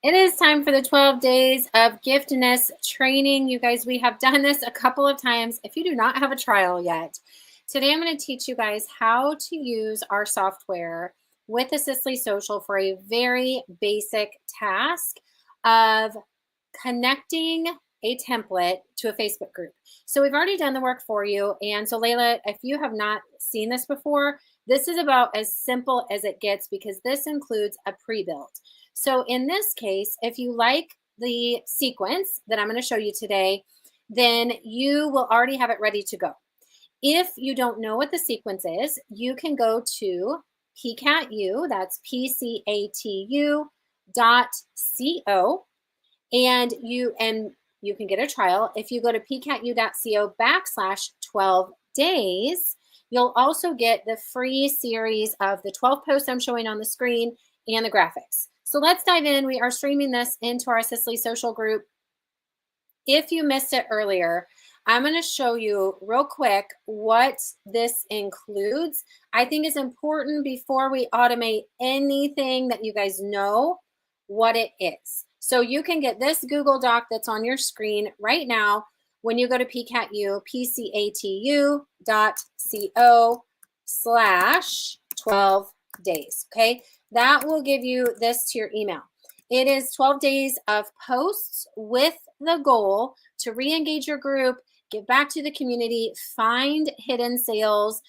It is time for the 12 days of giftedness training. You guys, we have done this a couple of times. If you do not have a trial yet, today I'm going to teach you guys how to use our software with Assistly Social for a very basic task of connecting a template to a Facebook group. So we've already done the work for you. And so Layla, if you have not seen this before, this is about as simple as it gets because this includes a pre-build. So in this case, if you like the sequence that I'm going to show you today, then you will already have it ready to go. If you don't know what the sequence is, you can go to PCATU, that's PCATU.co, and you can get a trial. If you go to pcatu.co/12 days, you'll also get the free series of the 12 posts I'm showing on the screen and the graphics. So let's dive in. We are streaming this into our Assistly Social group. If you missed it earlier, I'm going to show you real quick what this includes. I think it's important before we automate anything that you guys know what it is. So you can get this Google Doc that's on your screen right now when you go to PCATU, pcatu.co/12 days, okay? That will give you this to your email. It is 12 days of posts with the goal to re-engage your group, give back to the community, find hidden sales,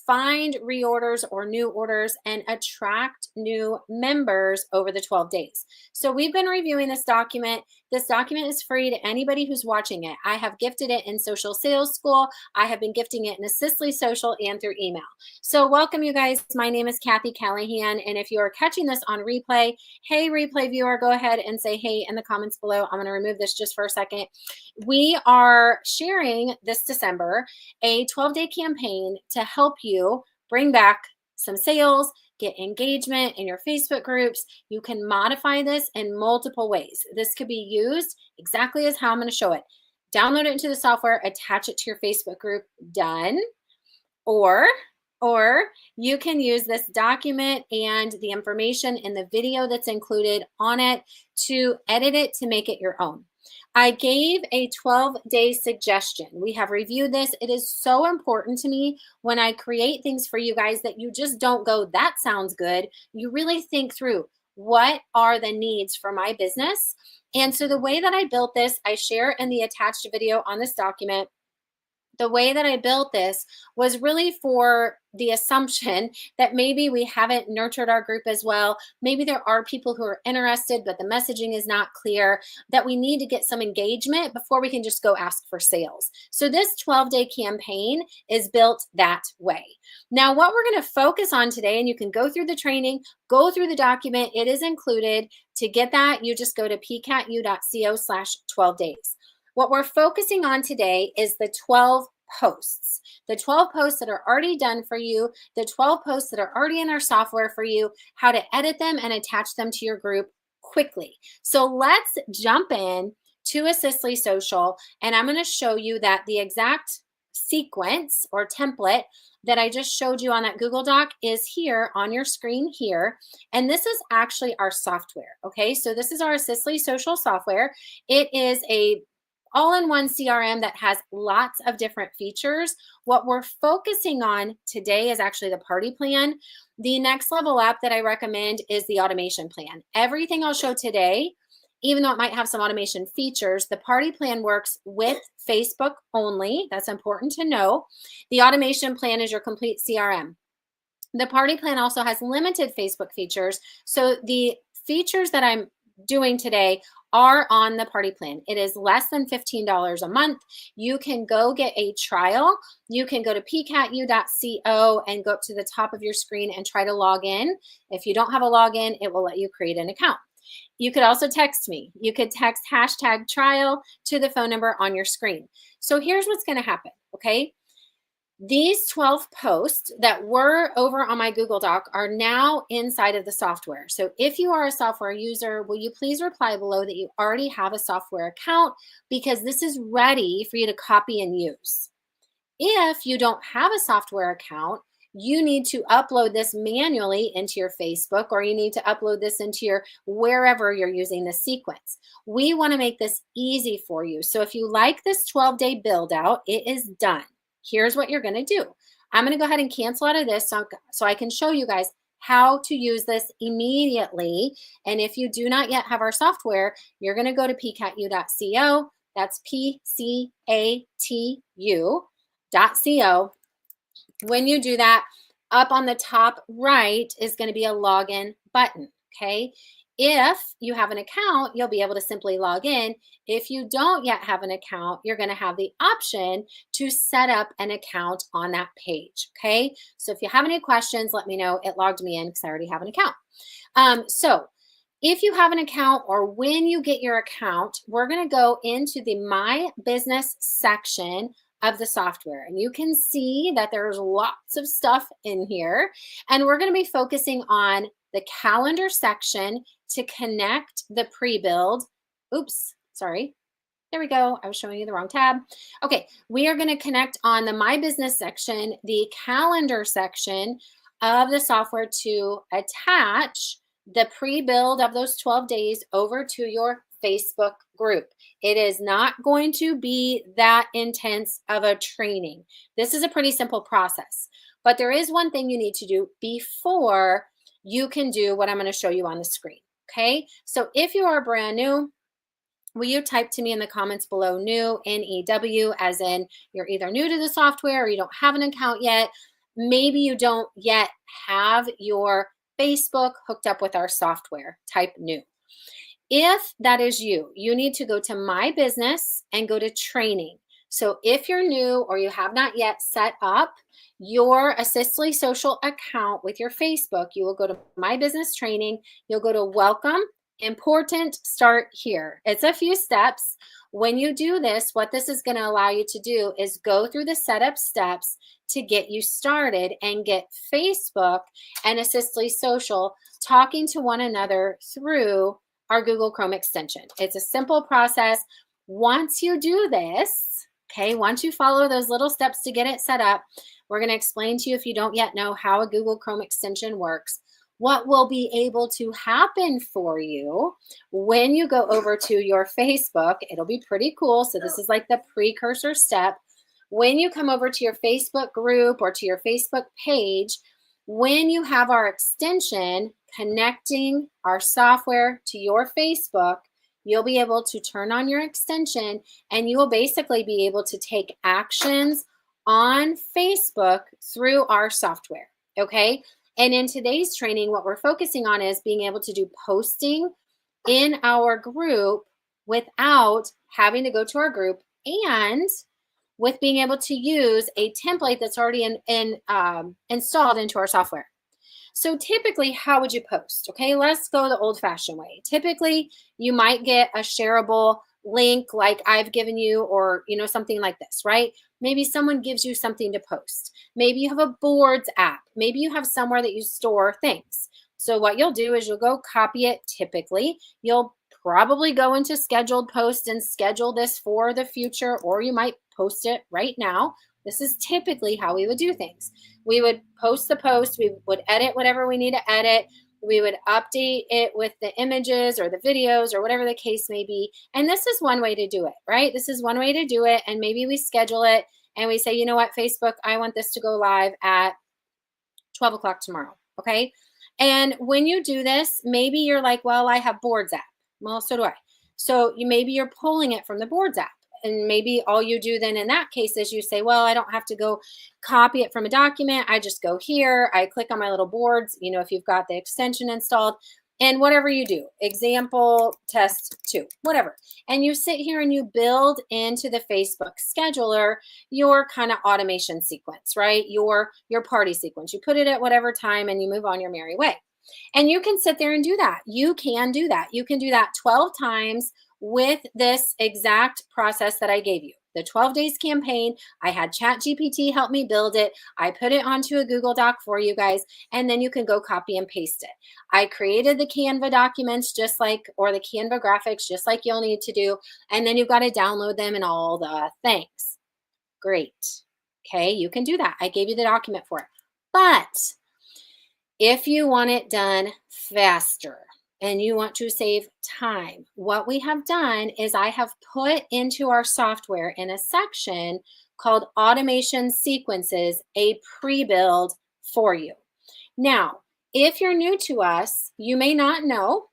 find reorders or new orders, and attract new members over the 12 days. So we've been reviewing this document. This document is free to anybody who's watching it. I have gifted it in Social Sales School. I have been gifting it in Assistly Social and through email. So welcome, you guys. My name is Kathy Callahan, and if you are catching this on replay, hey, replay viewer, go ahead and say hey in the comments below. I'm going to remove this just for a second. We are sharing this December a 12-day campaign to help you bring back some sales, get engagement in your Facebook groups. You can modify this in multiple ways. This could be used exactly as how I'm going to show it. Download it into the software, attach it to your Facebook group, done. Or you can use this document and the information in the video that's included on it to edit it to make it your own. I gave a 12-day suggestion. We have reviewed this. It is so important to me when I create things for you guys that you just don't go, that sounds good. You really think through, what are the needs for my business? And so the way that I built this, I share in the attached video on this document. The way that I built this was really for the assumption that maybe we haven't nurtured our group as well. Maybe there are people who are interested, but the messaging is not clear, that we need to get some engagement before we can just go ask for sales. So this 12-day campaign is built that way. Now, what we're going to focus on today, and you can go through the training, go through the document, it is included. To get that, you just go to pcatu.co/12 days. What we're focusing on today is the 12 posts. The 12 posts that are already done for you, the 12 posts that are already in our software for you, how to edit them and attach them to your group quickly. So let's jump in to Assistly Social, and I'm going to show you that the exact sequence or template that I just showed you on that Google Doc is here on your screen here. And this is actually our software. Okay, so this is our Assistly Social software. It is a all-in-one CRM that has lots of different features. What we're focusing on today is actually the party plan. The next level up that I recommend is the automation plan. Everything I'll show today, even though it might have some automation features, the party plan works with Facebook only. That's important to know. The automation plan is your complete CRM. The party plan also has limited Facebook features. So the features that I'm doing today are on the party plan. It is less than $15 a month. You can go get a trial. You can go to pcatu.co and go up to the top of your screen and try to log in. If you don't have a login, it will let you create an account. You could also text me. You could text #trial to the phone number on your screen. So here's what's going to happen, okay? These 12 posts that were over on my Google Doc are now inside of the software. So if you are a software user, will you please reply below that you already have a software account, because this is ready for you to copy and use. If you don't have a software account, you need to upload this manually into your Facebook, or you need to upload this into your wherever you're using the sequence. We want to make this easy for you. So if you like this 12-day build out, it is done. Here's what you're going to do. I'm going to go ahead and cancel out of this so I can show you guys how to use this immediately. And if you do not yet have our software, you're going to go to pcatu.co. That's PCATU.co. When you do that, up on the top right is going to be a login button, okay? If you have an account, you'll be able to simply log in. If you don't yet have an account, you're going to have the option to set up an account on that page, okay? So if you have any questions, let me know. It logged me in because I already have an account. So if you have an account, or when you get your account, we're going to go into the My Business section of the software, and you can see that there's lots of stuff in here, and we're going to be focusing on the calendar section to connect the pre-build. Oops, sorry. There we go. I was showing you the wrong tab. Okay, we are going to connect on the My Business section, the calendar section of the software, to attach the pre-build of those 12 days over to your Facebook group. It is not going to be that intense of a training. This is a pretty simple process, but there is one thing you need to do before you can do what I'm going to show you on the screen. Okay, so if you are brand new, will you type to me in the comments below new, N-E-W, as in you're either new to the software or you don't have an account yet. Maybe you don't yet have your Facebook hooked up with our software. Type new. If that is you, you need to go to My Business and go to training. So if you're new or you have not yet set up your Assistly Social account with your Facebook, you will go to My Business Training. You'll go to Welcome, Important, Start Here. It's a few steps. When you do this, what this is going to allow you to do is go through the setup steps to get you started and get Facebook and Assistly Social talking to one another through our Google Chrome extension. It's a simple process. Once you do this, okay, once you follow those little steps to get it set up, we're going to explain to you, if you don't yet know how a Google Chrome extension works, what will be able to happen for you when you go over to your Facebook. It'll be pretty cool. So this is like the precursor step. When you come over to your Facebook group or to your Facebook page, when you have our extension connecting our software to your Facebook, you'll be able to turn on your extension and you will basically be able to take actions on Facebook through our software, okay? And in today's training, what we're focusing on is being able to do posting in our group without having to go to our group, and with being able to use a template that's already installed into our software. So typically, how would you post? Okay, let's go the old-fashioned way. Typically, you might get a shareable link like I've given you, or something like this, right? Maybe someone gives you something to post. Maybe you have a boards app. Maybe you have somewhere that you store things. So what you'll do is you'll go copy it. Typically, you'll probably go into scheduled posts and schedule this for the future, or you might post it right now. This is typically how we would do things. We would post the post, we would edit whatever we need to edit, we would update it with the images or the videos or whatever the case may be. And this is one way to do it, right? This is one way to do it. And maybe we schedule it and we say, you know what, Facebook, I want this to go live at 12 o'clock tomorrow, okay? And when you do this, maybe you're like, well, I have Boards app. Well, so do I. So maybe you're pulling it from the Boards app. And maybe all you do then in that case is you say, well, I don't have to go copy it from a document. I just go here. I click on my little boards, if you've got the extension installed, and whatever you do, example, test 2, whatever. And you sit here and you build into the Facebook scheduler your kind of automation sequence, right? Your party sequence. You put it at whatever time and you move on your merry way. And you can sit there and do that. You can do that. You can do that 12 times with this exact process that I gave you. The 12 days campaign, I had ChatGPT help me build it. I put it onto a Google Doc for you guys, and then you can go copy and paste it. I created the Canva documents or the Canva graphics, just like you'll need to do. And then you've got to download them and all the things. Great. Okay, you can do that. I gave you the document for it. But if you want it done faster and you want to save time, what we have done is I have put into our software in a section called Automation Sequences a pre-build for you. Now, if you're new to us, you may not know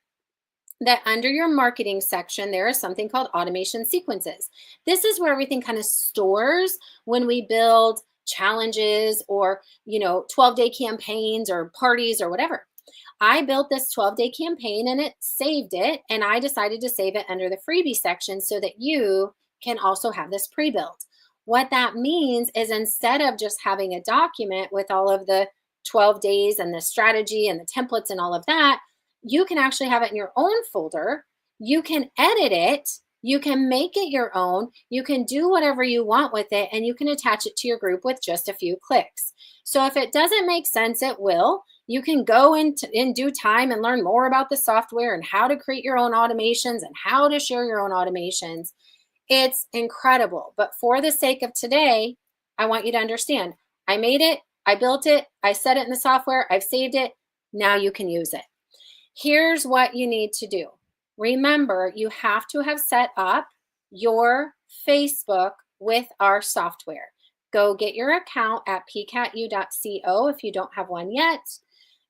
that under your marketing section, there is something called automation sequences. This is where everything kind of stores when we build challenges or, 12-day campaigns or parties or whatever. I built this 12-day campaign and it saved it, and I decided to save it under the freebie section so that you can also have this pre-built. What that means is instead of just having a document with all of the 12 days and the strategy and the templates and all of that, you can actually have it in your own folder. You can edit it. You can make it your own. You can do whatever you want with it, and you can attach it to your group with just a few clicks. So if it doesn't make sense, it will. You can go in due time and learn more about the software and how to create your own automations and how to share your own automations. It's incredible. But for the sake of today, I want you to understand, I made it, I built it, I set it in the software, I've saved it. Now you can use it. Here's what you need to do. Remember, you have to have set up your Facebook with our software. Go get your account at pcatu.co if you don't have one yet.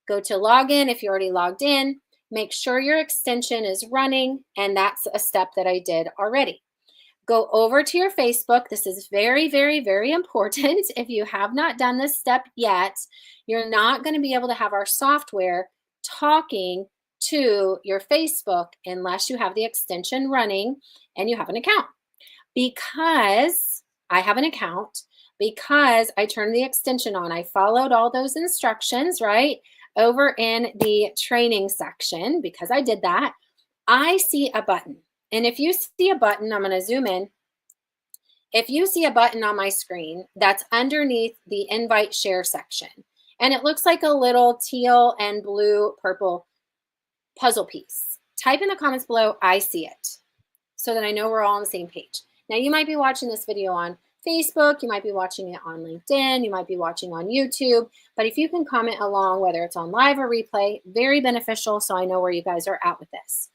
Go to login if you're already logged in. Make sure your extension is running, and that's a step that I did already. Go over to your Facebook. This is very, very, very important. If you have not done this step yet, you're not going to be able to have our software talking to your Facebook unless you have the extension running and you have an account. Because I have an account, because I turned the extension on, I followed all those instructions, right? Over in the training section, because I did that, I see a button. And if you see a button, I'm going to zoom in. If you see a button on my screen, that's underneath the invite share section. And it looks like a little teal and blue purple puzzle piece. Type in the comments below, I see it, so that I know we're all on the same page. Now, you might be watching this video on Facebook, you might be watching it on LinkedIn, you might be watching on YouTube, but if you can comment along, whether it's on live or replay, very beneficial, so I know where you guys are at with this.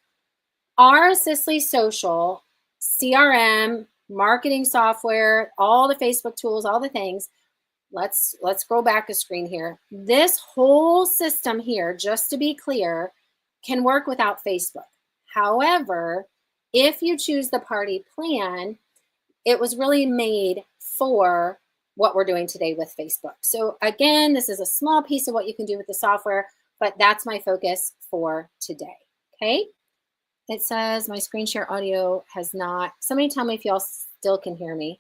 Our Assistly Social CRM, marketing software, all the Facebook tools, all the things, let's scroll back a screen here. This whole system here, just to be clear, can work without Facebook. However, if you choose the party plan, it was really made for what we're doing today with Facebook. So again, this is a small piece of what you can do with the software, but that's my focus for today, okay? It says my screen share audio has not, somebody tell me if y'all still can hear me.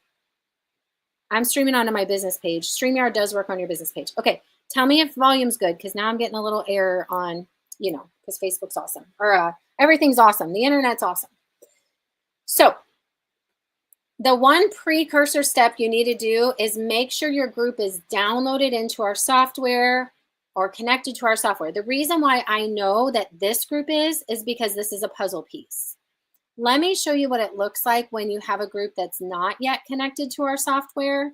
I'm streaming onto my business page. StreamYard does work on your business page. Okay, tell me if volume's good, because now I'm getting a little error on, because Facebook's awesome, or everything's awesome. The internet's awesome. So the one precursor step you need to do is make sure your group is downloaded into our software or connected to our software. The reason why I know that this group is because this is a puzzle piece. Let me show you what it looks like when you have a group that's not yet connected to our software.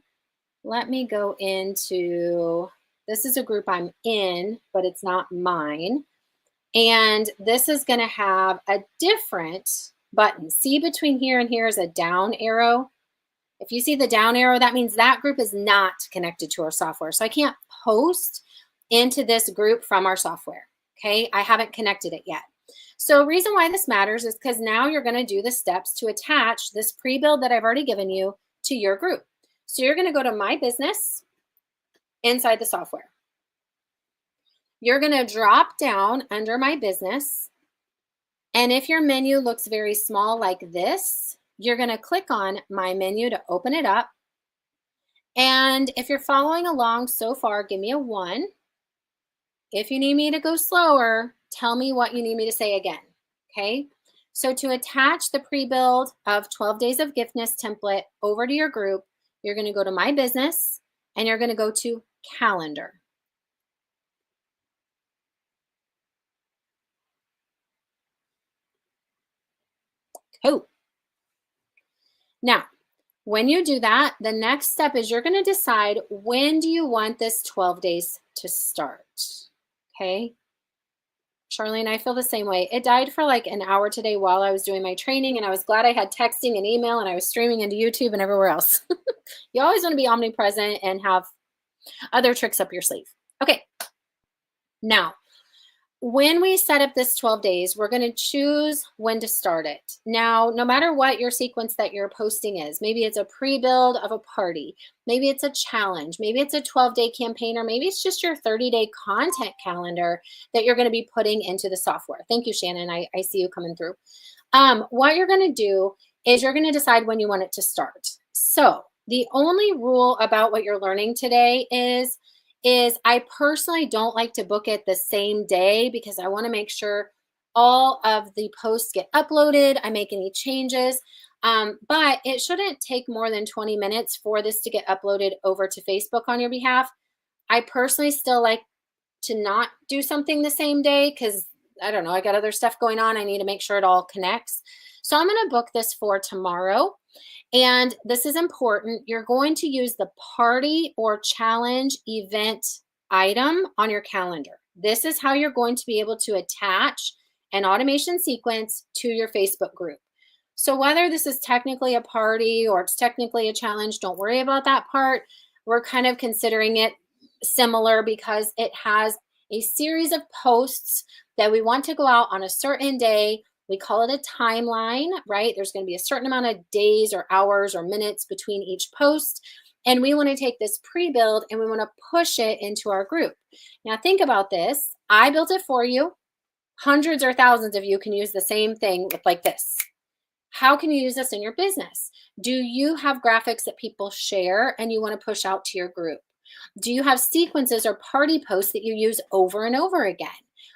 Let me go into, this is a group I'm in, but it's not mine. And this is going to have a different button. See, between here and here is a down arrow. If you see the down arrow, that means that group is not connected to our software. So I can't post into this group from our software. Okay, I haven't connected it yet. So the reason why this matters is because now you're going to do the steps to attach this pre-build that I've already given you to your group. So you're going to go to My Business inside the software. You're going to drop down under My Business. And if your menu looks very small like this, you're going to click on My Menu to open it up. And if you're following along so far, give me a 1. If you need me to go slower, tell me what you need me to say again, okay? So to attach the pre-build of 12 Days of Giftness template over to your group, you're going to go to My Business and you're going to go to Calendar. Cool. Now, When you do that, the next step is you're going to decide when do you want this 12 days to start. Okay. Charlene, I feel the same way. It died for like an hour today while I was doing my training, and I was glad I had texting and email, and I was streaming into YouTube and everywhere else. You always want to be omnipresent and have other tricks up your sleeve. Okay. Now, when we set up this 12 days, we're going to choose when to start it. Now, no matter what your sequence that you're posting is, maybe it's a pre-build of a party, maybe it's a challenge, maybe it's a 12-day campaign, or maybe it's just your 30-day content calendar that you're going to be putting into the software. Thank you, Shannon. I see you coming through. What you're going to do is you're going to decide when you want it to start. So the only rule about what you're learning today is I personally don't like to book it the same day because I want to make sure all of the posts get uploaded. I make any changes, but it shouldn't take more than 20 minutes for this to get uploaded over to Facebook on your behalf. I personally still like to not do something the same day because I don't know, I got other stuff going on. I need to make sure it all connects. So I'm going to book this for tomorrow. And this is important. You're going to use the party or challenge event item on your calendar. This is how you're going to be able to attach an automation sequence to your Facebook group. So whether this is technically a party or it's technically a challenge, don't worry about that part. We're kind of considering it similar because it has a series of posts that we want to go out on a certain day. We call it a timeline, right? There's going to be a certain amount of days or hours or minutes between each post. And we want to take this pre-build and we want to push it into our group. Now think about this. I built it for you. Hundreds or thousands of you can use the same thing with like this. How can you use this in your business? Do you have graphics that people share and you want to push out to your group? Do you have sequences or party posts that you use over and over again?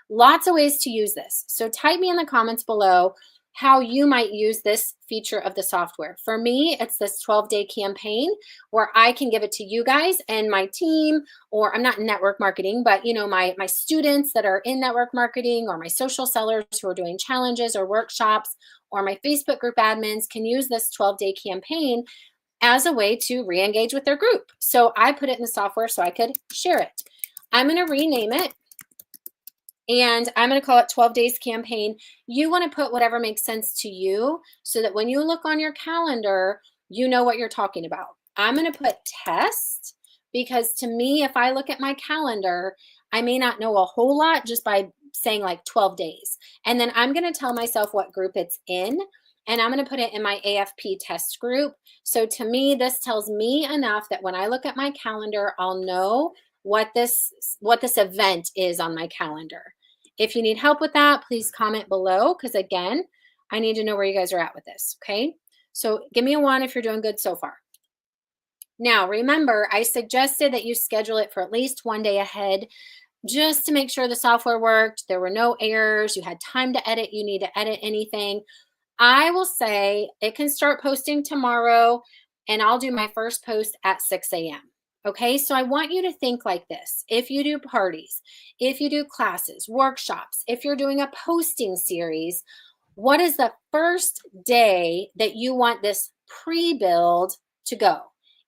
Lots of ways to use this. So type me in the comments below how you might use this feature of the software. For me, it's this 12-day campaign where I can give it to you guys and my team, or I'm not in network marketing, but you know, my students that are in network marketing, or my social sellers who are doing challenges or workshops, or my Facebook group admins can use this 12-day campaign as a way to re-engage with their group. So I put it in the software so I could share it. I'm going to rename it. And I'm going to call it 12 Days Campaign. You want to put whatever makes sense to you so that when you look on your calendar, you know what you're talking about. I'm going to put test because to me, if I look at my calendar, I may not know a whole lot just by saying like 12 days. And then I'm going to tell myself what group it's in. And I'm going to put it in my AFP test group. So to me, this tells me enough that when I look at my calendar, I'll know what this event is on my calendar. If you need help with that, please comment below because again, I need to know where you guys are at with this, okay? So give me a 1 if you're doing good so far. Now, remember, I suggested that you schedule it for at least 1 day ahead just to make sure the software worked, there were no errors, you had time to edit, you need to edit anything. I will say it can start posting tomorrow and I'll do my first post at 6 a.m. Okay, so I want you to think like this. If you do parties, if you do classes, workshops, if you're doing a posting series, what is the first day that you want this pre-build to go?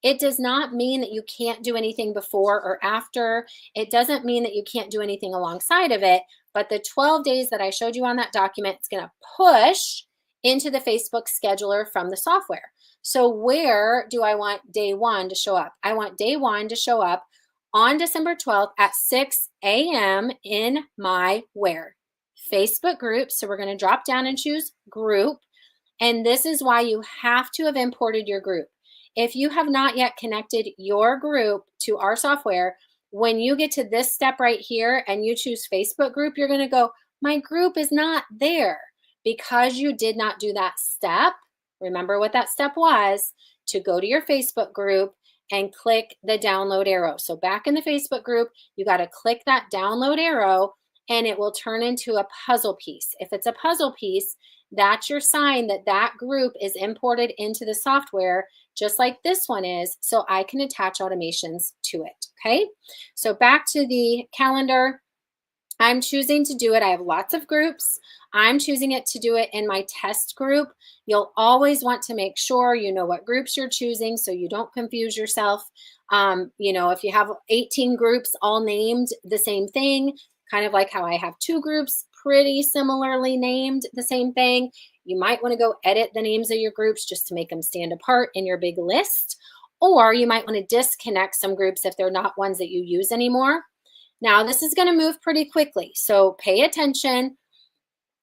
It does not mean that you can't do anything before or after. It doesn't mean that you can't do anything alongside of it, but the 12 days that I showed you on that document, it's going to push into the Facebook scheduler from the software. So where do I want day 1 to show up? I want day 1 to show up on December 12th at 6 a.m. in my where? Facebook group. So we're going to drop down and choose group. And this is why you have to have imported your group. If you have not yet connected your group to our software, when you get to this step right here and you choose Facebook group, you're going to go, my group is not there. Because you did not do that step, remember what that step was, to go to your Facebook group and click the download arrow. So back in the Facebook group, you got to click that download arrow and it will turn into a puzzle piece. If it's a puzzle piece, that's your sign that that group is imported into the software, just like this one is, so I can attach automations to it, okay? So back to the calendar. I'm choosing to do it. I have lots of groups. I'm choosing it to do it in my test group. You'll always want to make sure you know what groups you're choosing so you don't confuse yourself. If you have 18 groups all named the same thing, kind of like how I have 2 groups pretty similarly named the same thing, you might want to go edit the names of your groups just to make them stand apart in your big list. Or you might want to disconnect some groups if they're not ones that you use anymore. Now, this is going to move pretty quickly, so pay attention.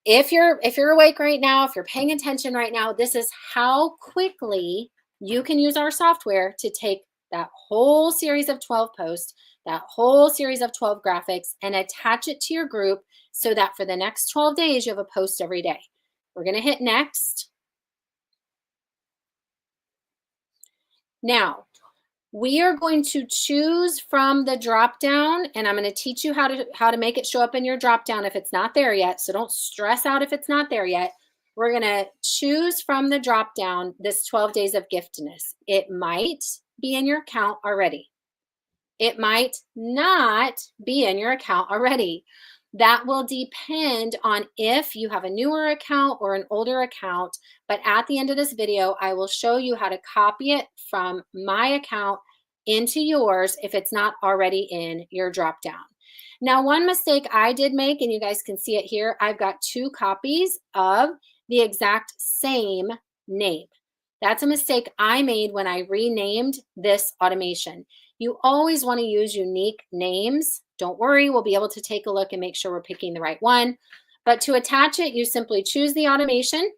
If you're awake right now, if you're paying attention right now, this is how quickly you can use our software to take that whole series of 12 posts, that whole series of 12 graphics, and attach it to your group so that for the next 12 days, you have a post every day. We're going to hit next. Now, we are going to choose from the drop down, and I'm going to teach you how to make it show up in your drop down if it's not there yet. So don't stress out if it's not there yet. We're going to choose from the drop down this 12 days of giftedness. It might be in your account already. It might not be in your account already. That will depend on if you have a newer account or an older account. But at the end of this video, I will show you how to copy it from my account into yours if it's not already in your dropdown. Now, one mistake I did make, and you guys can see it here, I've got 2 copies of the exact same name. That's a mistake I made when I renamed this automation. You always want to use unique names. Don't worry, we'll be able to take a look and make sure we're picking the right one. But to attach it, you simply choose the automation,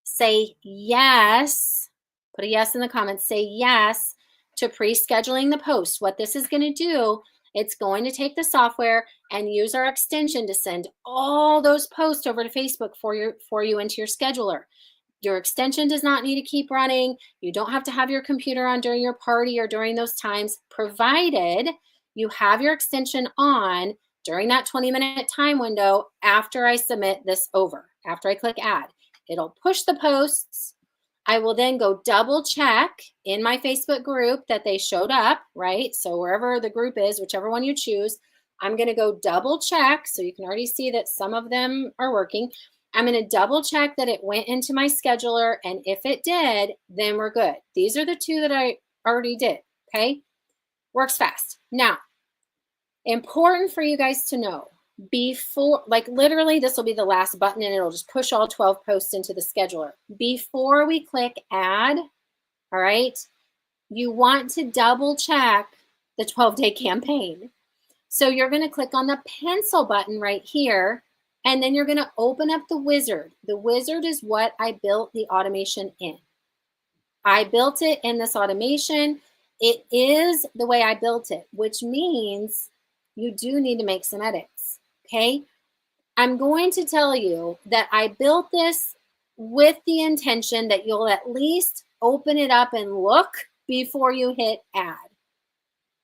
say yes, put a yes in the comments, say yes to pre-scheduling the post. What this is going to do, it's going to take the software and use our extension to send all those posts over to Facebook for you into your scheduler. Your extension does not need to keep running. You don't have to have your computer on during your party or during those times, provided you have your extension on during that 20-minute time window after I submit this over, after I click add. It'll push the posts. I will then go double check in my Facebook group that they showed up, right? So wherever the group is, whichever one you choose, I'm going to go double check. So you can already see that some of them are working. I'm going to double check that it went into my scheduler, and if it did, then we're good. These are the 2 that I already did, okay? Works fast. Now, important for you guys to know, before, like literally this will be the last button and it'll just push all 12 posts into the scheduler. Before we click add, all right, you want to double check the 12-day campaign. So you're going to click on the pencil button right here, and then you're going to open up the wizard. The wizard is what I built the automation in. I built it in this automation. It is the way I built it, which means you do need to make some edits, okay? I'm going to tell you that I built this with the intention that you'll at least open it up and look before you hit add,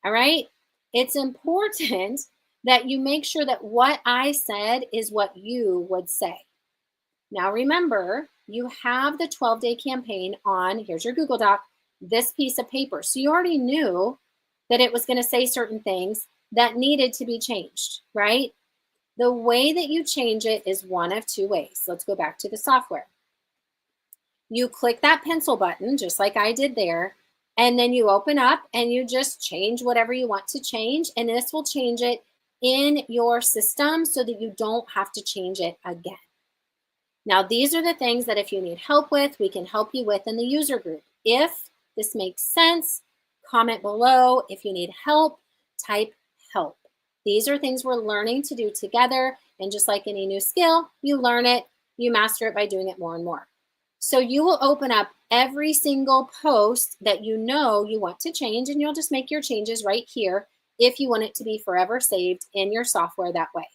all right? It's important that you make sure that what I said is what you would say. Now remember, you have the 12-day campaign on, here's your Google Doc, this piece of paper. So you already knew that it was going to say certain things that needed to be changed, right? The way that you change it is one of 2 ways. Let's go back to the software. You click that pencil button, just like I did there, and then you open up and you just change whatever you want to change, and this will change it in your system so that you don't have to change it again. Now, these are the things that if you need help with, we can help you with in the user group. If this makes sense, comment below. If you need help, type help. These are things we're learning to do together, and just like any new skill, you learn it, you master it by doing it more and more. So you will open up every single post that you know you want to change, and you'll just make your changes right here if you want it to be forever saved in your software that way.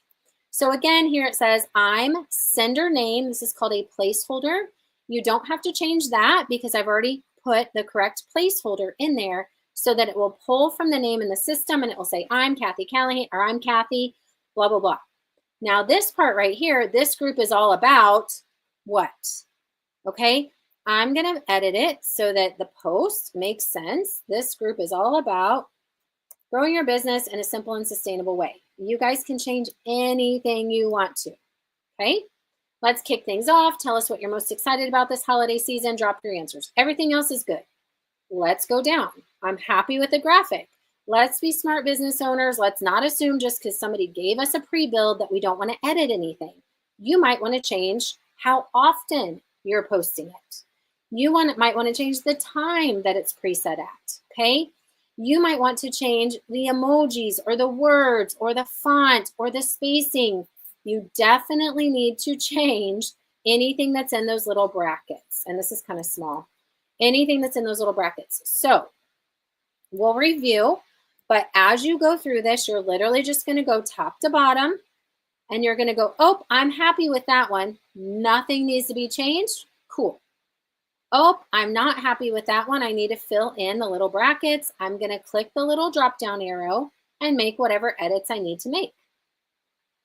So again, here it says, I'm sender name. This is called a placeholder. You don't have to change that because I've already put the correct placeholder in there so that it will pull from the name in the system and it will say, I'm Kathy Callahan, or I'm Kathy, blah, blah, blah. Now this part right here, this group is all about what? Okay, I'm gonna edit it so that the post makes sense. This group is all about growing your business in a simple and sustainable way. You guys can change anything you want to, okay? Let's kick things off. Tell us what you're most excited about this holiday season. Drop your answers. Everything else is good. Let's go down. I'm happy with the graphic. Let's be smart business owners. Let's not assume just because somebody gave us a pre-build that we don't want to edit anything. You might want to change how often you're posting it. You might want to change the time that it's preset at, okay? You might want to change the emojis or the words or the font or the spacing. You definitely need to change anything that's in those little brackets. And this is kind of small. Anything that's in those little brackets. So we'll review, but as you go through this, you're literally just going to go top to bottom and you're going to go, oh, I'm happy with that one. Nothing needs to be changed. Cool. Oh, I'm not happy with that one. I need to fill in the little brackets. I'm going to click the little drop down arrow and make whatever edits I need to make.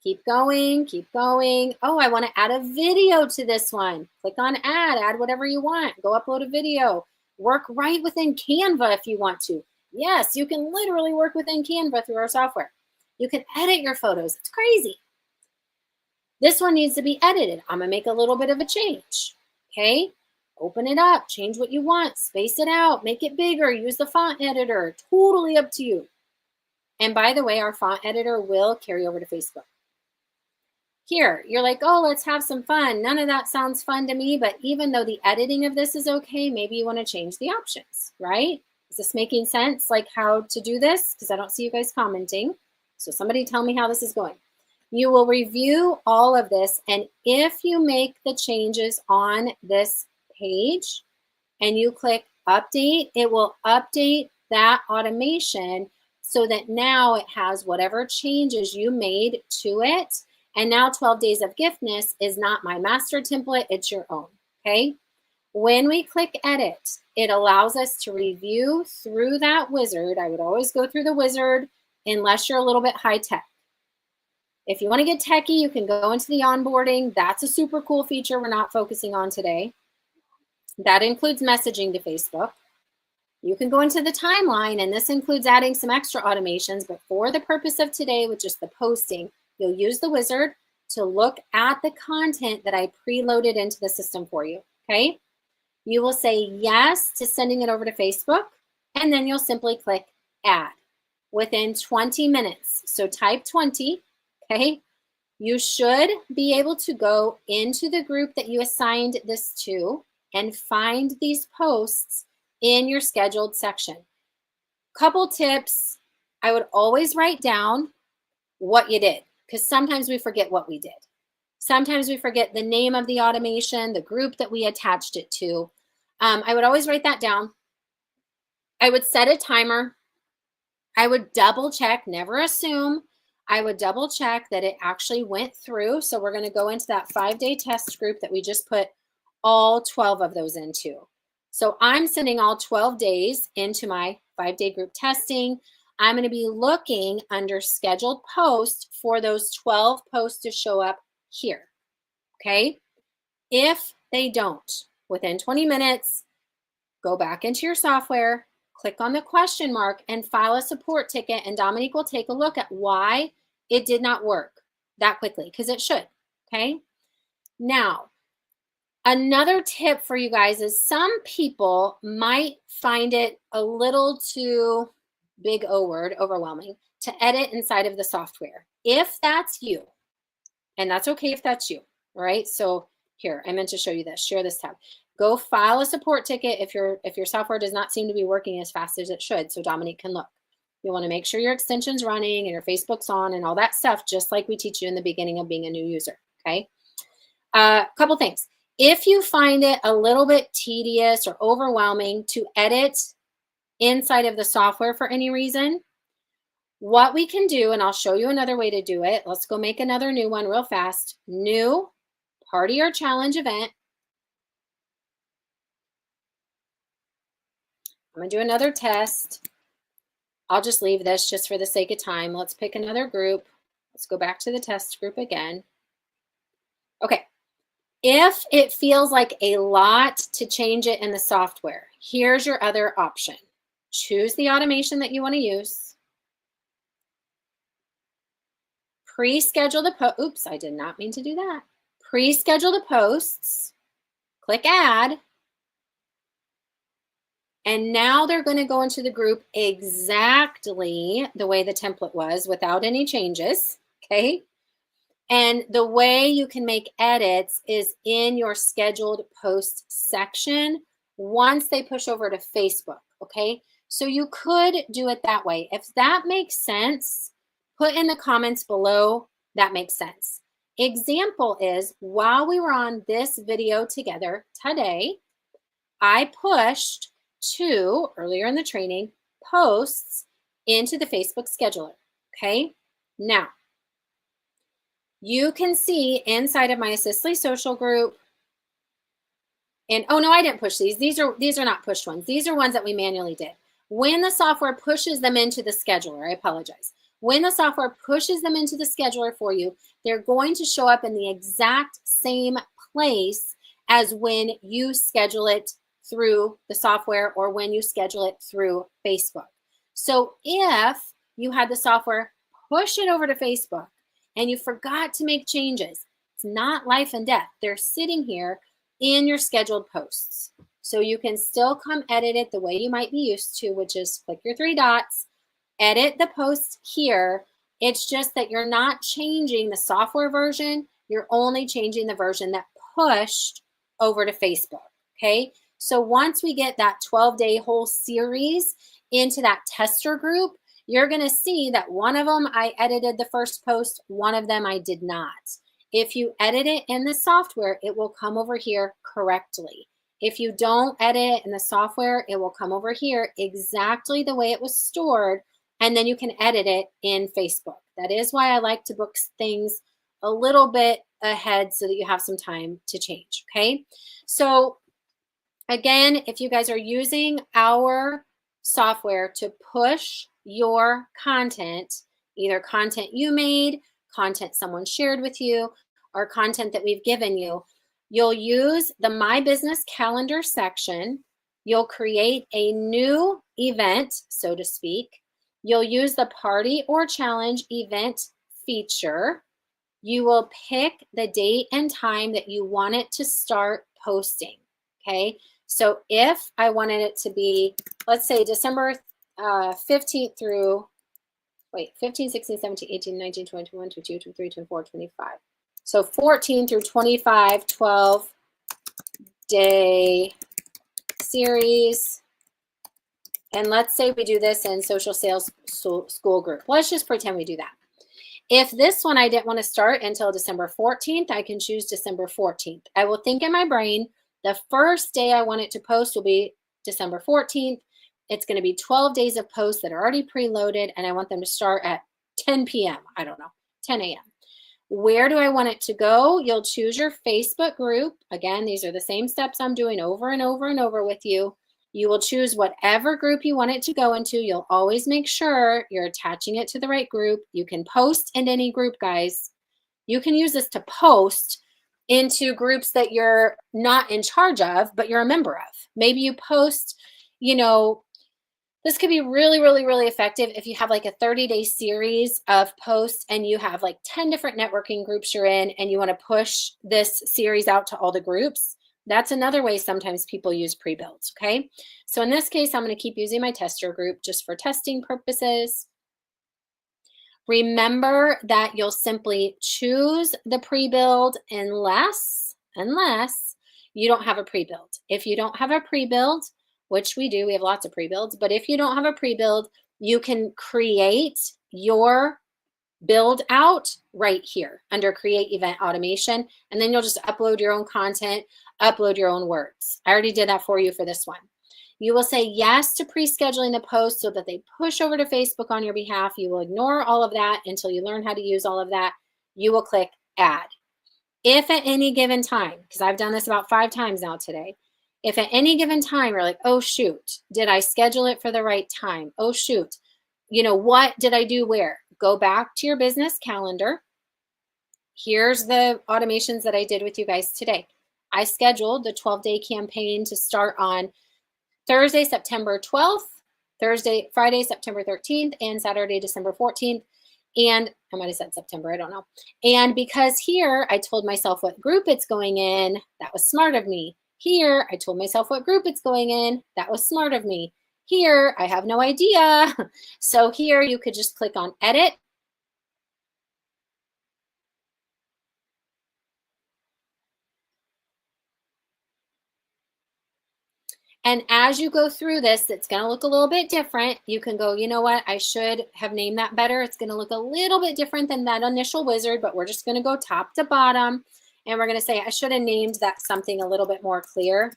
Keep going, keep going. Oh, I want to add a video to this one. Click on add whatever you want. Go upload a video. Work right within Canva if you want to. Yes, you can literally work within Canva through our software. You can edit your photos. It's crazy. This one needs to be edited. I'm going to make a little bit of a change. Okay, open it up, change what you want, space it out, make it bigger, use the font editor. Totally up to you. And by the way, our font editor will carry over to Facebook. Here, you're like, oh, let's have some fun. None of that sounds fun to me, but even though the editing of this is okay, maybe you want to change the options, right? Is this making sense, like how to do this? Because I don't see you guys commenting. So somebody tell me how this is going. You will review all of this, and if you make the changes on this page and you click update, it will update that automation so that now it has whatever changes you made to it. And now 12 Days of Giftmas is not my master template, it's your own, okay? When we click edit, it allows us to review through that wizard. I would always go through the wizard unless you're a little bit high tech. If you want to get techie, you can go into the onboarding. That's a super cool feature we're not focusing on today. That includes messaging to Facebook. You can go into the timeline, and this includes adding some extra automations, but for the purpose of today with just the posting, you'll use the wizard to look at the content that I preloaded into the system for you, okay? You will say yes to sending it over to Facebook, and then you'll simply click add within 20 minutes. So type 20, okay? You should be able to go into the group that you assigned this to and find these posts in your scheduled section. Couple tips, I would always write down what you did, because sometimes we forget what we did. Sometimes we forget the name of the automation, the group that we attached it to. I would always write that down. I would set a timer. I would double check, never assume. I would double check that it actually went through. So we're going to go into that 5-day test group that we just put all 12 of those into. So I'm sending all 12 days into my 5-day group testing. I'm going to be looking under scheduled posts for those 12 posts to show up here, okay? If they don't, within 20 minutes, go back into your software, click on the question mark, and file a support ticket, and Dominique will take a look at why it did not work that quickly, because it should, okay? Now, another tip for you guys is some people might find it a little too big O word, overwhelming, to edit inside of the software. If that's you, and that's okay if that's you, all right? So here, I meant to show you this, share this tab. Go file a support ticket if your software does not seem to be working as fast as it should, so Dominique can look. You wanna make sure your extension's running and your Facebook's on and all that stuff, just like we teach you in the beginning of being a new user, okay? Couple things. If you find it a little bit tedious or overwhelming to edit inside of the software for any reason, what we can do, and I'll show you another way to do it. Let's go make another new one real fast. New party or challenge event. I'm gonna do another test. I'll just leave this just for the sake of time. Let's pick another group. Let's go back to the test group again. Okay. If it feels like a lot to change it in the software, here's your other option. Choose the automation that you want to use. Pre-schedule the post. Oops, I did not mean to do that. pre-schedule the posts, click add, and now they're going to go into the group exactly the way the template was without any changes, okay? And the way you can make edits is in your scheduled post section once they push over to Facebook, okay? So you could do it that way. If that makes sense, put in the comments below, that makes sense. Example is, while we were on this video together today, I pushed 2, earlier in the training, posts into the Facebook scheduler, okay? Now, you can see inside of my Assistly social group, and oh no, I didn't push these. These are not pushed ones. These are ones that we manually did. When the software pushes them into the scheduler, I apologize. When the software pushes them into the scheduler for you, they're going to show up in the exact same place as when you schedule it through the software or when you schedule it through Facebook. So if you had the software push it over to Facebook and you forgot to make changes, it's not life and death. They're sitting here in your scheduled posts. So you can still come edit it the way you might be used to, which is click your 3 dots, edit the post here. It's just that you're not changing the software version. You're only changing the version that pushed over to Facebook, okay? So once we get that 12-day whole series into that tester group, you're going to see that one of them I edited the first post, one of them I did not. If you edit it in the software, it will come over here correctly. If you don't edit it in the software, it will come over here exactly the way it was stored, and then you can edit it in Facebook. That is why I like to book things a little bit ahead so that you have some time to change, okay? So again, if you guys are using our software to push your content, either content you made, content someone shared with you, or content that we've given you, you'll use the My Business Calendar section. You'll create a new event, so to speak. You'll use the Party or Challenge event feature. You will pick the date and time that you want it to start posting, okay? So if I wanted it to be, let's say December 15th through, 15, 16, 17, 18, 19, 20, 21, 22, 23, 24, 25. So 14 through 25, 12-day series. And let's say we do this in Social Sales School Group. Let's just pretend we do that. If this one I didn't want to start until December 14th, I can choose December 14th. I will think in my brain, the first day I want it to post will be December 14th. It's going to be 12 days of posts that are already preloaded, and I want them to start at 10 p.m. I don't know, 10 a.m. Where do I want it to go? You'll choose your Facebook group. Again, these are the same steps I'm doing over and over and over with you. You will choose whatever group you want it to go into. You'll always make sure you're attaching it to the right group. You can post in any group, guys. You can use this to post into groups that you're not in charge of, but you're a member of. Maybe you post, you know, this could be really, really, really effective if you have like a 30-day series of posts and you have like 10 different networking groups you're in and you want to push this series out to all the groups. That's another way sometimes people use pre-builds, okay? So in this case, I'm going to keep using my tester group just for testing purposes. Remember that you'll simply choose the pre-build unless you don't have a pre-build. If you don't have a pre-build, which we do, we have lots of pre-builds, but if you don't have a pre-build, you can create your build out right here under Create Event Automation, and then you'll just upload your own content, upload your own words. I already did that for you for this one. You will say yes to pre-scheduling the post so that they push over to Facebook on your behalf. You will ignore all of that until you learn how to use all of that. You will click Add. If at any given time, because I've done this about 5 times now today, if at any given time you're like, oh shoot, did I schedule it for the right time? Oh shoot, you know, what did I do where? Go back to your business calendar. Here's the automations that I did with you guys today. I scheduled the 12-day campaign to start on Thursday, September 12th, Friday, September 13th, and Saturday, December 14th. And I might have said September, I don't know. And because here I told myself what group it's going in, that was smart of me. Here I told myself what group it's going in, that was smart of me. Here I have no idea. So here you could just click on edit. And as you go through this, it's going to look a little bit different. You can go, you know what, I should have named that better. It's going to look a little bit different than that initial wizard, but we're just going to go top to bottom. And we're going to say, I should have named that something a little bit more clear.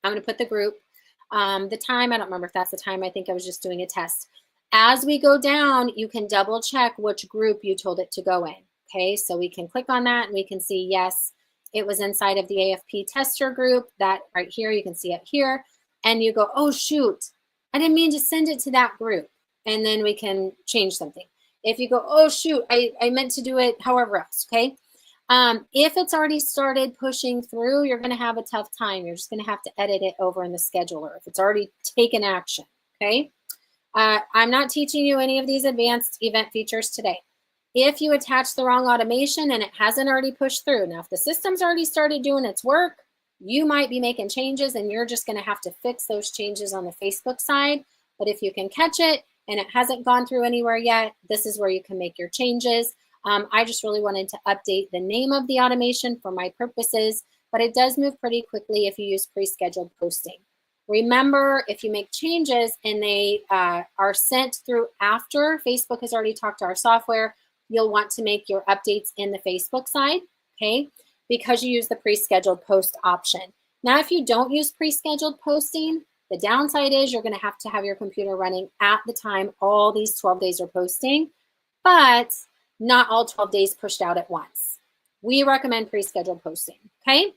I'm going to put the group, the time. I don't remember if that's the time. I think I was just doing a test. As we go down, you can double check which group you told it to go in. Okay, so we can click on that and we can see, yes, it was inside of the AFP tester group. That right here, you can see it here. And you go, oh, shoot, I didn't mean to send it to that group. And then we can change something. If you go, oh, shoot, I meant to do it however else, okay? If it's already started pushing through, you're going to have a tough time. You're just going to have to edit it over in the scheduler if it's already taken action, okay? I'm not teaching you any of these advanced event features today. If you attach the wrong automation and it hasn't already pushed through, now if the system's already started doing its work, you might be making changes and you're just going to have to fix those changes on the Facebook side. But if you can catch it and it hasn't gone through anywhere yet, this is where you can make your changes. I just really wanted to update the name of the automation for my purposes, but it does move pretty quickly if you use pre-scheduled posting. Remember, if you make changes and they are sent through after Facebook has already talked to our software, you'll want to make your updates in the Facebook side, okay? Because you use the pre-scheduled post option. Now, if you don't use pre-scheduled posting, the downside is you're gonna have to have your computer running at the time all these 12 days are posting, but not all 12 days pushed out at once. We recommend pre-scheduled posting, okay?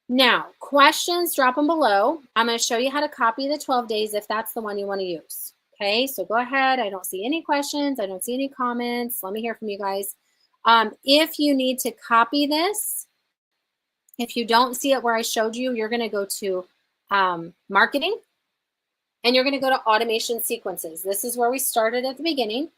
Now, questions, drop them below. I'm gonna show you how to copy the 12 days if that's the one you wanna use. Okay, so go ahead. I don't see any questions. I don't see any comments. Let me hear from you guys. If you need to copy this, if you don't see it where I showed you, you're going to go to marketing and you're going to go to automation sequences. This is where we started at the beginning.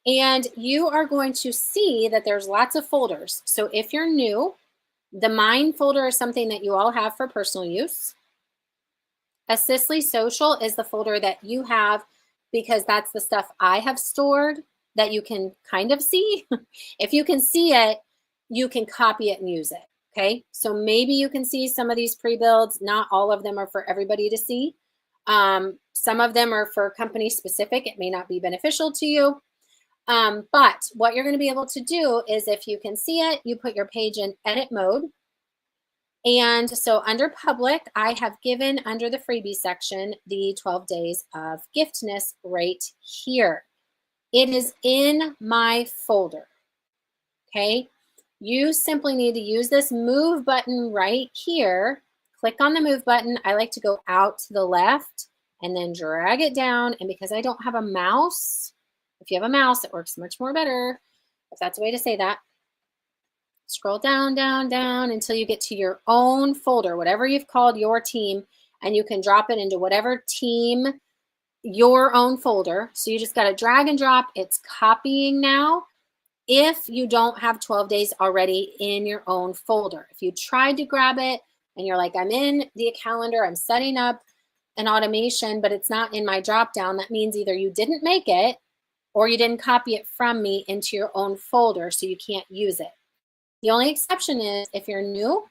And you are going to see that there's lots of folders. So if you're new, the Mine folder is something that you all have for personal use. Assistly Social is the folder that you have because that's the stuff I have stored that you can kind of see. If you can see it, you can copy it and use it, okay? So maybe you can see some of these pre-builds. Not all of them are for everybody to see. Some of them are for company specific. It may not be beneficial to you. But what you're going to be able to do is if you can see it, you put your page in edit mode. And so under public, I have given under the freebie section the 12 days of giftness right here. It is in my folder, okay? You simply need to use this move button right here. Click on the move button. I like to go out to the left and then drag it down. And because I don't have a mouse, if you have a mouse, it works much more better, if that's a way to say that. Scroll down, down, down until you get to your own folder, whatever you've called your team, and you can drop it into whatever team, your own folder. So you just got to drag and drop. It's copying now if you don't have 12 days already in your own folder. If you tried to grab it and you're like, I'm in the calendar, I'm setting up an automation, but it's not in my drop down, that means either you didn't make it or you didn't copy it from me into your own folder, so you can't use it. The only exception is if you're new,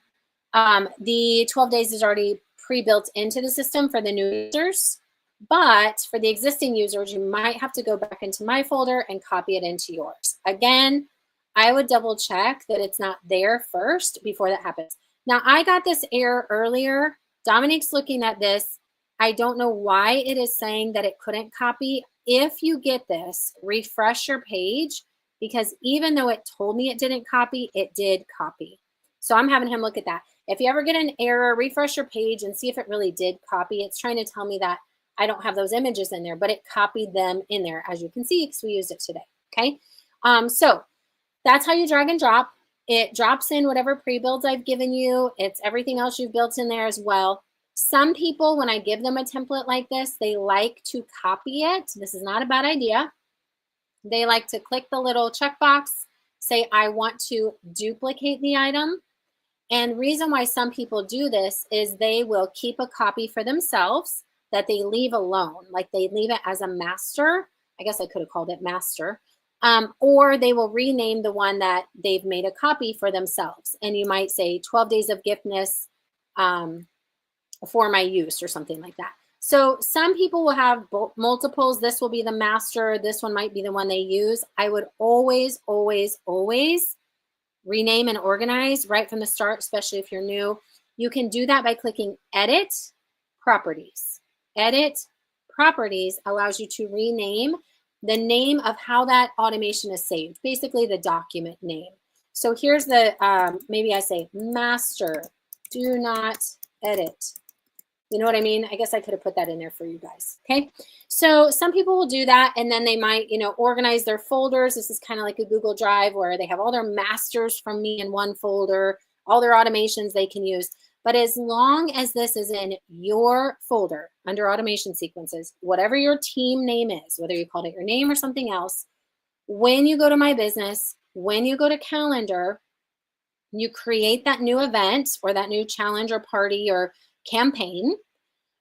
the 12 days is already pre-built into the system for the new users, but for the existing users, you might have to go back into my folder and copy it into yours. Again, I would double check that it's not there first before that happens. Now, I got this error earlier. Dominique's looking at this. I don't know why it is saying that it couldn't copy. If you get this, refresh your page, because even though it told me it didn't copy, it did copy. So I'm having him look at that. If you ever get an error, refresh your page and see if it really did copy. It's trying to tell me that I don't have those images in there, but it copied them in there, as you can see, because we used it today, okay? So that's how you drag and drop. It drops in whatever pre-builds I've given you. It's everything else you've built in there as well. Some people, when I give them a template like this, they like to copy it. This is not a bad idea. They like to click the little checkbox, say, I want to duplicate the item. And reason why some people do this is they will keep a copy for themselves that they leave alone, like they leave it as a master. I guess I could have called it master. Or they will rename the one that they've made a copy for themselves. And you might say 12 days of giftness for my use or something like that. So some people will have multiples. This will be the master. This one might be the one they use. I would always, always, always rename and organize right from the start, especially if you're new. You can do that by clicking Edit Properties. Edit Properties allows you to rename the name of how that automation is saved, basically the document name. So here's the, maybe I say master, do not edit. You know what I mean? I guess I could have put that in there for you guys. Okay. So some people will do that and then they might, organize their folders. This is kind of like a Google Drive where they have all their masters from me in one folder, all their automations they can use. But as long as this is in your folder under automation sequences, whatever your team name is, whether you called it your name or something else, when you go to My Business, when you go to calendar, you create that new event or that new challenge or party or campaign,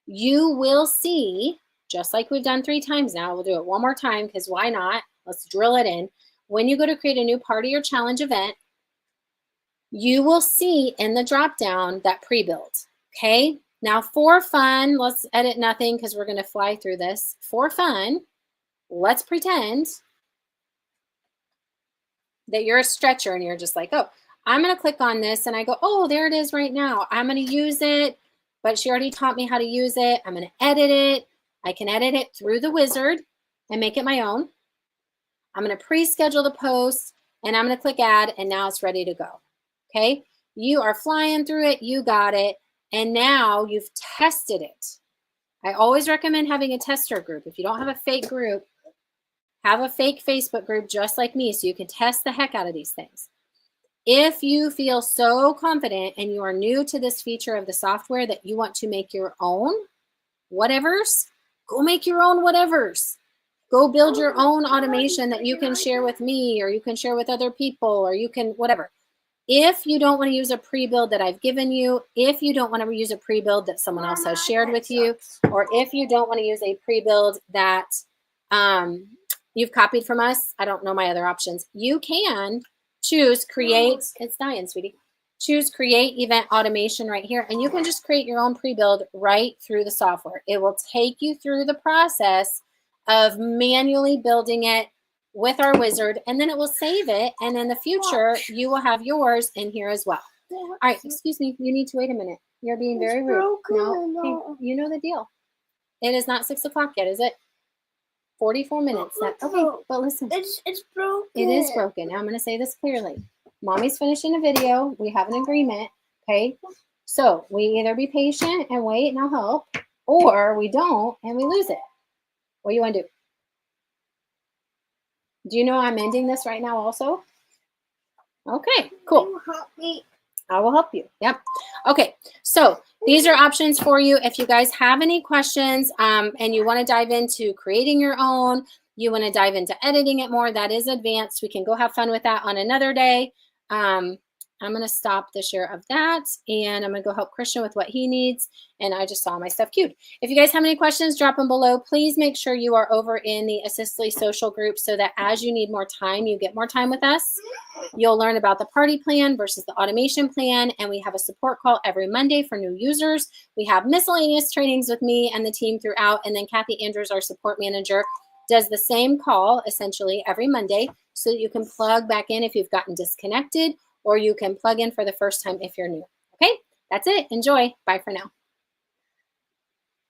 you will see, just like we've done 3 times now, we'll do it one more time because why not? Let's drill it in. When you go to create a new party or challenge event, you will see in the drop down that pre-build. Okay. Now for fun, let's edit nothing because we're going to fly through this. For fun, let's pretend that you're a stretcher and you're just like, oh, I'm going to click on this and I go, oh, there it is right now. I'm going to use it. But she already taught me how to use it. I'm going to edit it. I can edit it through the wizard and make it my own. I'm going to pre-schedule the post and I'm going to click add and now it's ready to go. Okay. You are flying through it. You got it. And now you've tested it. I always recommend having a tester group. If you don't have a fake group, have a fake Facebook group just like me so you can test the heck out of these things. If you feel so confident and you are new to this feature of the software that you want to make your own whatevers, go make your own whatevers. Go build your own automation that you can share with me or you can share with other people or you can whatever. If you don't want to use a pre-build that I've given you, if you don't want to use a pre-build that someone else has shared with you, or if you don't want to use a pre-build that you've copied from us, I don't know my other options, you can choose create, it's dying, sweetie. Choose create event automation right here. And you can just create your own pre-build right through the software. It will take you through the process of manually building it with our wizard, and then it will save it. And in the future, you will have yours in here as well. All right, excuse me. You need to wait a minute. You're being very rude. No, hey, you know the deal. It is not 6 o'clock yet, is it? 44 minutes. Okay, but listen. It's broken. It is broken. Now I'm going to say this clearly. Mommy's finishing a video. We have an agreement. Okay. So we either be patient and wait and I'll help, or we don't and we lose it. What do you want to do? Do you know I'm ending this right now also? Okay, cool. You help me. I will help you. Yep. Okay. So these are options for you. If you guys have any questions and you want to dive into creating your own, you want to dive into editing it more, that is advanced. We can go have fun with that on another day. I'm going to stop the share of that and I'm going to go help Christian with what he needs. And I just saw my stuff queued. If you guys have any questions, drop them below. Please make sure you are over in the Assistly social group so that as you need more time, you get more time with us. You'll learn about the party plan versus the automation plan. And we have a support call every Monday for new users. We have miscellaneous trainings with me and the team throughout. And then Kathy Andrews, our support manager, does the same call essentially every Monday so that you can plug back in if you've gotten disconnected, or you can plug in for the first time if you're new. Okay, that's it. Enjoy. Bye for now.